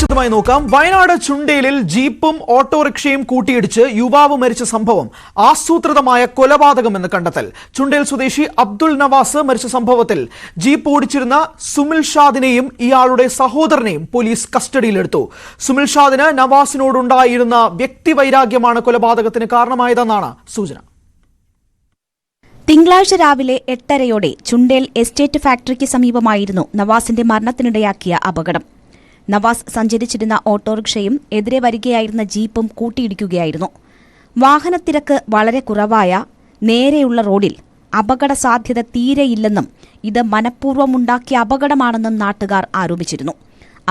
വിശദമായി നോക്കാം. വയനാട് ചുണ്ടേലിൽ ജീപ്പും ഓട്ടോറിക്ഷയും കൂട്ടിയിടിച്ച് യുവാവ് മരിച്ച സംഭവം ആസൂത്രിതമായ കൊലപാതകമെന്ന് കണ്ടെത്തൽ. ചുണ്ടേൽ സ്വദേശി അബ്ദുൾ നവാസ് മരിച്ച സംഭവത്തിൽ ജീപ്പ് ഓടിച്ചിരുന്ന സുമിൽ ഷാദിനെയും ഇയാളുടെ സഹോദരനെയും പോലീസ് കസ്റ്റഡിയിലെടുത്തു. സുമിൽ ഷാദിന് നവാസിനോടുണ്ടായിരുന്ന വ്യക്തിവൈരാഗ്യമാണ് കൊലപാതകത്തിന് കാരണമായതെന്നാണ് സൂചന. തിങ്കളാഴ്ച രാവിലെ 8:30 ചുണ്ടേൽ എസ്റ്റേറ്റ് ഫാക്ടറിക്ക് സമീപമായിരുന്നു നവാസിന്റെ മരണത്തിനിടയാക്കിയ അപകടം. നവാസ് സഞ്ചരിച്ചിരുന്ന ഓട്ടോറിക്ഷയും എതിരെ വരികയായിരുന്ന ജീപ്പും കൂട്ടിയിടിക്കുകയായിരുന്നു. വാഹനത്തിരക്ക് വളരെ കുറവായ നേരെയുള്ള റോഡിൽ അപകട സാധ്യത തീരെയില്ലെന്നും ഇത് മനഃപൂർവ്വമുണ്ടാക്കിയ അപകടമാണെന്നും നാട്ടുകാർ ആരോപിച്ചിരുന്നു.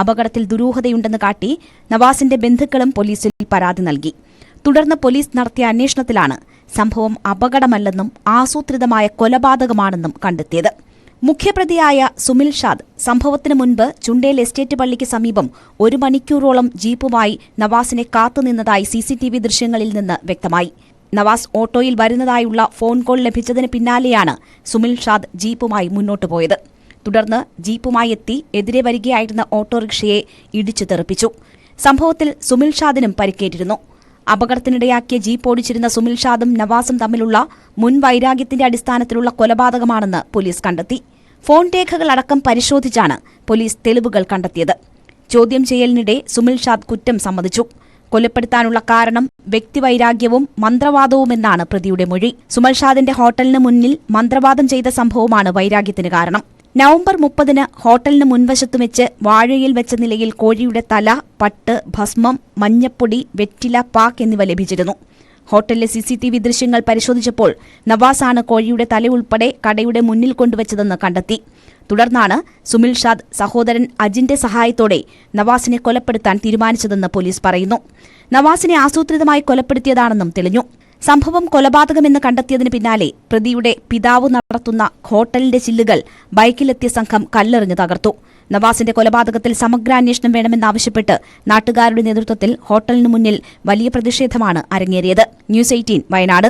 അപകടത്തിൽ ദുരൂഹതയുണ്ടെന്ന് കാട്ടി നവാസിന്റെ ബന്ധുക്കളും പോലീസിൽ പരാതി നൽകി. തുടർന്ന് പോലീസ് നടത്തിയ അന്വേഷണത്തിലാണ് സംഭവം അപകടമല്ലെന്നും ആസൂത്രിതമായ കൊലപാതകമാണെന്നും കണ്ടെത്തിയത്. മുഖ്യപ്രതിയായ സുമിൽ ഷാദ് സംഭവത്തിനു മുൻപ് ചുണ്ടേൽ എസ്റ്റേറ്റ് പള്ളിക്ക് സമീപം 1 മണിക്കൂറോളം ജീപ്പുമായി നവാസിനെ കാത്തുനിന്നതായി CCTV ദൃശ്യങ്ങളിൽ നിന്ന് വ്യക്തമായി. നവാസ് ഓട്ടോയിൽ വരുന്നതായുള്ള ഫോൺ കോൾ ലഭിച്ചതിന് പിന്നാലെയാണ് സുമിൽ ഷാദ് ജീപ്പുമായി മുന്നോട്ടു പോയത്. തുടർന്ന് ജീപ്പുമായി എത്തി എതിരെ വരികയായിരുന്ന ഓട്ടോറിക്ഷയെ ഇടിച്ചു തെറിപ്പിച്ചു. സംഭവത്തിൽ സുമിൽ ഷാദിനും പരിക്കേറ്റിരുന്നു. അപകടത്തിനിടയാക്കിയ ജീപ്പ് ഓടിച്ചിരുന്ന സുമിൽ ഷാദും നവാസും തമ്മിലുള്ള മുൻ വൈരാഗ്യത്തിന്റെ അടിസ്ഥാനത്തിലുള്ള കൊലപാതകമാണെന്ന് പോലീസ് കണ്ടെത്തി. ഫോൺ രേഖകളടക്കം പരിശോധിച്ചാണ് പോലീസ് തെളിവുകൾ കണ്ടെത്തിയത്. ചോദ്യം ചെയ്യലിനിടെ സുമിൽ ഷാദ് കുറ്റം സമ്മതിച്ചു. കൊലപ്പെടുത്താനുള്ള കാരണം വ്യക്തിവൈരാഗ്യവും മന്ത്രവാദവുമെന്നാണ് പ്രതിയുടെ മൊഴി. സുമിൽ ഷാദിന്റെ ഹോട്ടലിന് മുന്നിൽ മന്ത്രവാദം ചെയ്ത സംഭവമാണ് വൈരാഗ്യത്തിന് കാരണം. നവംബർ 30-ന് ഹോട്ടലിന് മുൻവശത്ത് വെച്ച് വാഴയിൽ വെച്ച നിലയിൽ കോഴിയുടെ തല, പട്ട്, ഭസ്മം, മഞ്ഞപ്പൊടി, വെറ്റില, പാക്ക് എന്നിവ ലഭിച്ചിരുന്നു. ഹോട്ടലിലെ CCTV ദൃശ്യങ്ങൾ പരിശോധിച്ചപ്പോൾ നവാസാണ് കോഴിയുടെ തല ഉൾപ്പെടെ കടയുടെ മുന്നിൽ കൊണ്ടുവച്ചതെന്ന് കണ്ടെത്തി. തുടർന്നാണ് സുമിൽ ഷാദ് സഹോദരൻ അജിന്റെ സഹായത്തോടെ നവാസിനെ കൊലപ്പെടുത്താൻ തീരുമാനിച്ചതെന്ന് പോലീസ് പറയുന്നു. നവാസിനെ ആസൂത്രിതമായി കൊലപ്പെടുത്തിയതാണെന്നും തെളിഞ്ഞു. സംഭവം കൊലപാതകമെന്ന് കണ്ടെത്തിയതിന് പിന്നാലെ പ്രതിയുടെ പിതാവ് നടത്തുന്ന ഹോട്ടലിന്റെ ചില്ലുകൾ ബൈക്കിലെത്തിയ സംഘം കല്ലെറിഞ്ഞ് തകർത്തു. നവാസിന്റെ കൊലപാതകത്തിൽ സമഗ്രാന്വേഷണം വേണമെന്നാവശ്യപ്പെട്ട് നാട്ടുകാരുടെ നേതൃത്വത്തിൽ ഹോട്ടലിനു മുന്നിൽ വലിയ പ്രതിഷേധമാണ് അരങ്ങേറിയത്. ന്യൂസ് 18 വയനാട്.